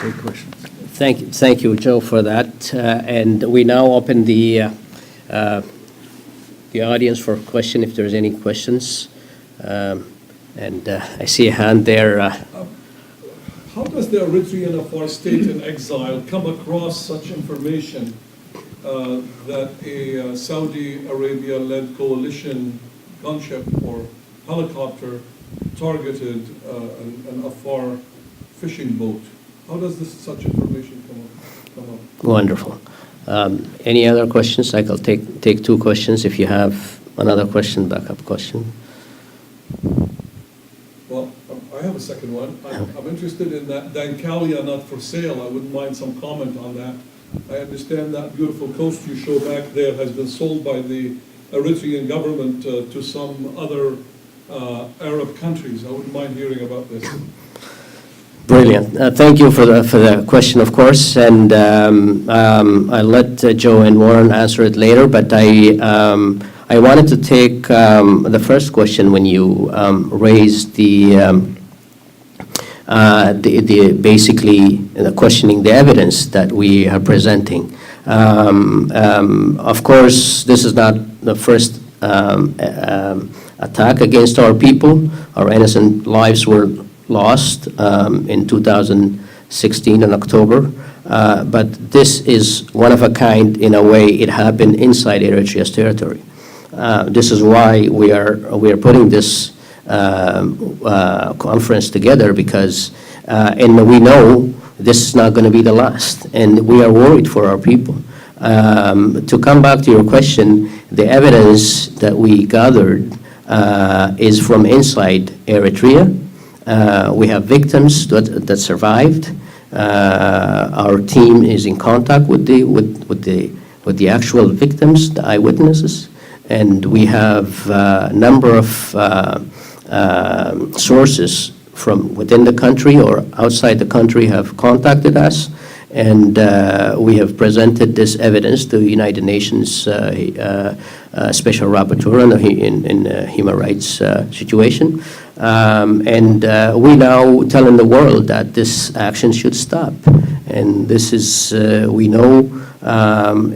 take questions. Thank you, Joe, for that. And we now open the audience for question, if there's any questions. And I see a hand there. How does the Eritrean Afar state in exile come across such information that a Saudi Arabia-led coalition gunship or helicopter targeted an Afar fishing boat? How does such information come up? Wonderful. Any other questions? I'll take two questions. If you have another question, backup question. Well, I have a second one. I'm interested in that Dankalia not for sale. I wouldn't mind some comment on that. I understand that beautiful coast you show back there has been sold by the Eritrean government to some other Arab countries. I wouldn't mind hearing about this. Brilliant. Thank you for the question, of course, and I'll let Joe and Warren answer it later. But I wanted to take the first question when you raised the basically questioning the evidence that we are presenting. Of course, this is not the first attack against our people. Our innocent lives were lost in 2016 in October, but this is one of a kind in a way. It happened inside Eritrea's territory. This is why we are putting this conference together, because and we know this is not going to be the last, and we are worried for our people. To come back to your question, the evidence that we gathered is from inside Eritrea. We have victims that survived. Our team is in contact with the actual victims, the eyewitnesses, and we have a number of sources from within the country or outside the country have contacted us, and we have presented this evidence to the United Nations Special Rapporteur in human rights situation. And we now telling the world that this action should stop. And this is, we know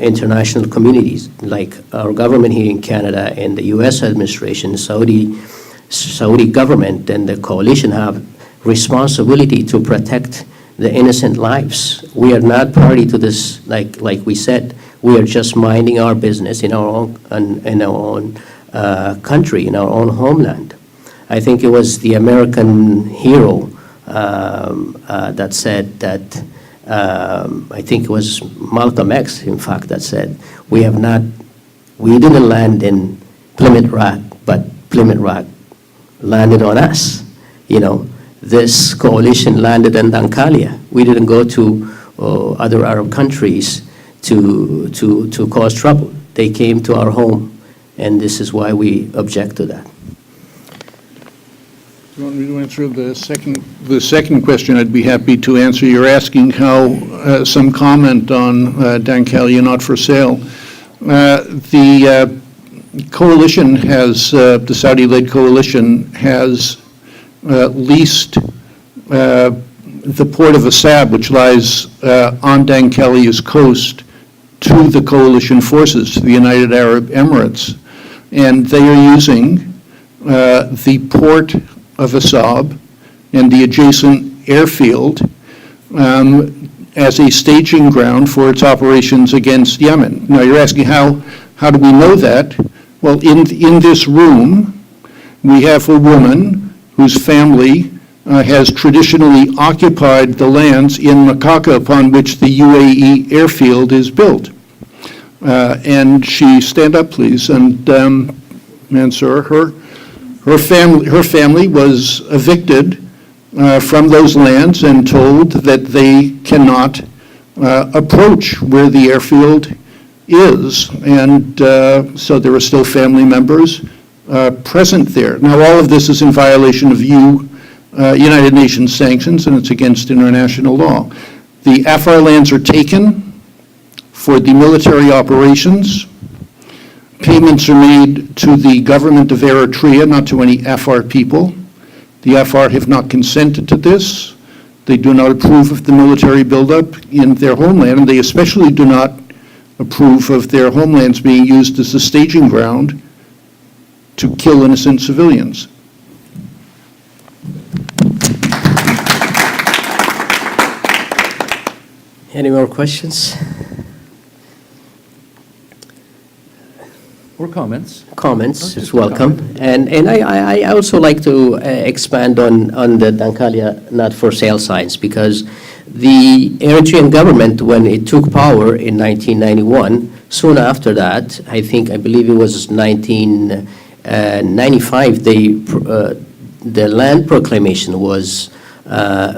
international communities like our government here in Canada and the U.S. administration, Saudi government and the coalition have responsibility to protect the innocent lives. We are not party to this, like we said. We are just minding our business in our own country, in our own homeland. I think it was the American hero that said that, I think it was Malcolm X, in fact, that said, we didn't land in Plymouth Rock, but Plymouth Rock landed on us. You know, this coalition landed in Dankalia. We didn't go to other Arab countries to cause trouble. They came to our home, and this is why we object to that. You want me to answer the second question? I'd be happy to answer. You're asking how some comment on Dankalia not for sale. The coalition has, the Saudi-led coalition has leased the port of Assab, which lies on Dankalia's coast, to the coalition forces, to the United Arab Emirates. And they are using the port of Assab and the adjacent airfield as a staging ground for its operations against Yemen. Now you're asking how do we know that? Well, in this room, we have a woman whose family has traditionally occupied the lands in Makaka upon which the UAE airfield is built. And she, stand up please, and sir, her family was evicted from those lands and told that they cannot approach where the airfield is. And so there are still family members present there. Now, all of this is in violation of United Nations sanctions, and it's against international law. The Afar lands are taken for the military operations. Payments are made to the government of Eritrea, not to any Afar people. The Afar have not consented to this. They do not approve of the military buildup in their homeland, and they especially do not approve of their homelands being used as a staging ground to kill innocent civilians. Any more questions? Or comments? Comments Or is just a welcome. And I also like to expand on the Dankalia not for sale signs, because the Eritrean government, when it took power in 1991, soon after that, I believe it was 1995, the land proclamation was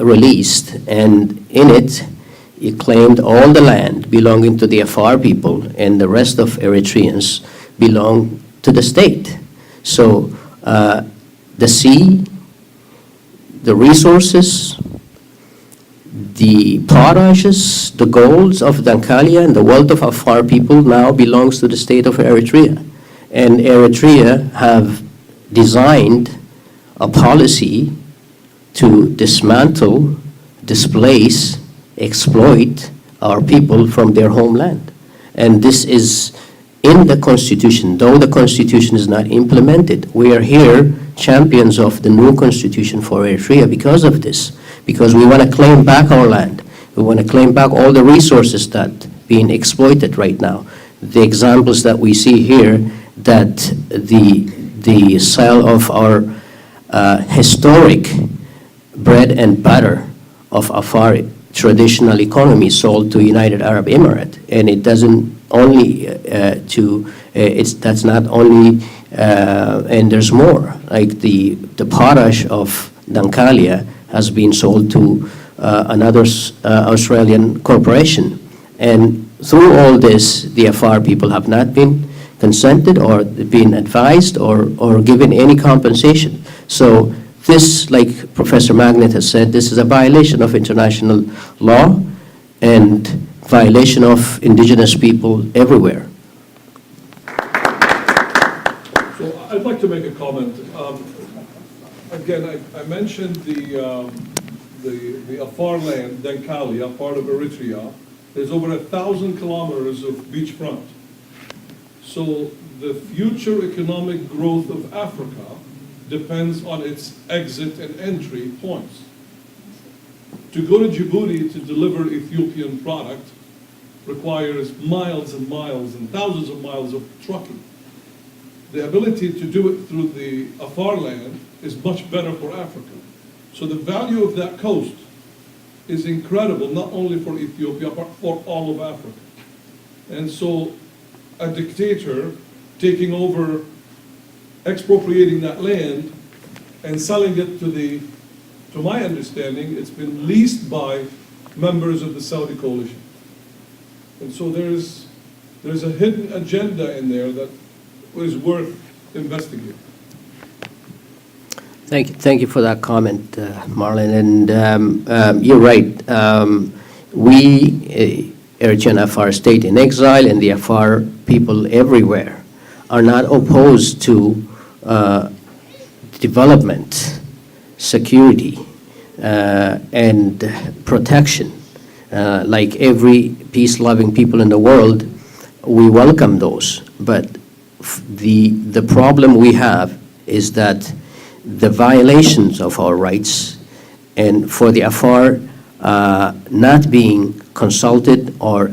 released, and in it, it claimed all the land belonging to the Afar people, and the rest of Eritreans belong to the state. So the sea, the resources, the potashes, the golds of Dankalia, and the wealth of Afar people now belongs to the state of Eritrea. And Eritrea have designed a policy to dismantle, displace, exploit our people from their homeland. And this is in the Constitution. Though the Constitution is not implemented, we are here champions of the new Constitution for Eritrea because of this, because we want to claim back our land. We want to claim back all the resources that being exploited right now. The examples that we see here, that the sale of our historic bread and butter of Afar traditional economy sold to United Arab Emirates, and it doesn't only that's not only, and there's more, like the potash of Dankalia has been sold to another Australian corporation. And through all this, the Afar people have not been consented or been advised or given any compensation. So this, like Professor Magnet has said, this is a violation of international law and violation of indigenous people everywhere. So I'd like to make a comment. Again, I mentioned the Afar land, Dankalia, part of Eritrea. There's over 1,000 kilometers of beachfront. So the future economic growth of Africa depends on its exit and entry points. To go to Djibouti to deliver Ethiopian product requires miles and miles and thousands of miles of trucking. The ability to do it through the Afar land is much better for Africa. So the value of that coast is incredible, not only for Ethiopia, but for all of Africa. And so a dictator taking over, expropriating that land and selling it to my understanding, it's been leased by members of the Saudi coalition. And so there's a hidden agenda in there that is worth investigating. Thank you for that comment, Marlon. And you're right. We, Eritrean Afar State in exile, and the Afar people everywhere are not opposed to development, security, and protection. Like every peace-loving people in the world, we welcome those. But the problem we have is that the violations of our rights, and for the Afar not being consulted or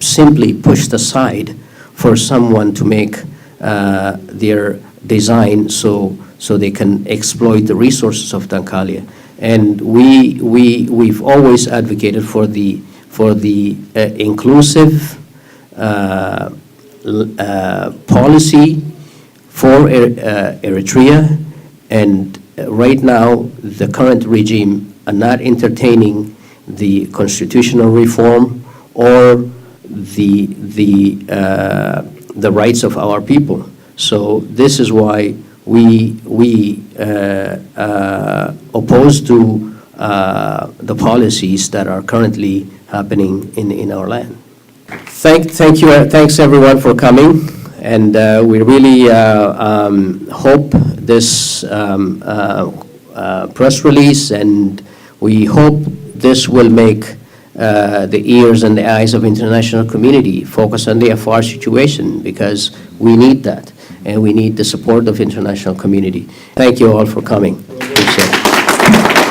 simply pushed aside for someone to make their design so they can exploit the resources of Dankalia. And we've always advocated for the inclusive policy for Eritrea. And right now, the current regime are not entertaining the constitutional reform or the rights of our people. So this is why we oppose to the policies that are currently happening in our land. Thanks everyone for coming, and we really hope this press release and We hope this will make the ears and the eyes of international community focus on the Afar situation, because we need that, and we need the support of international community. Thank you all for coming. Appreciate it.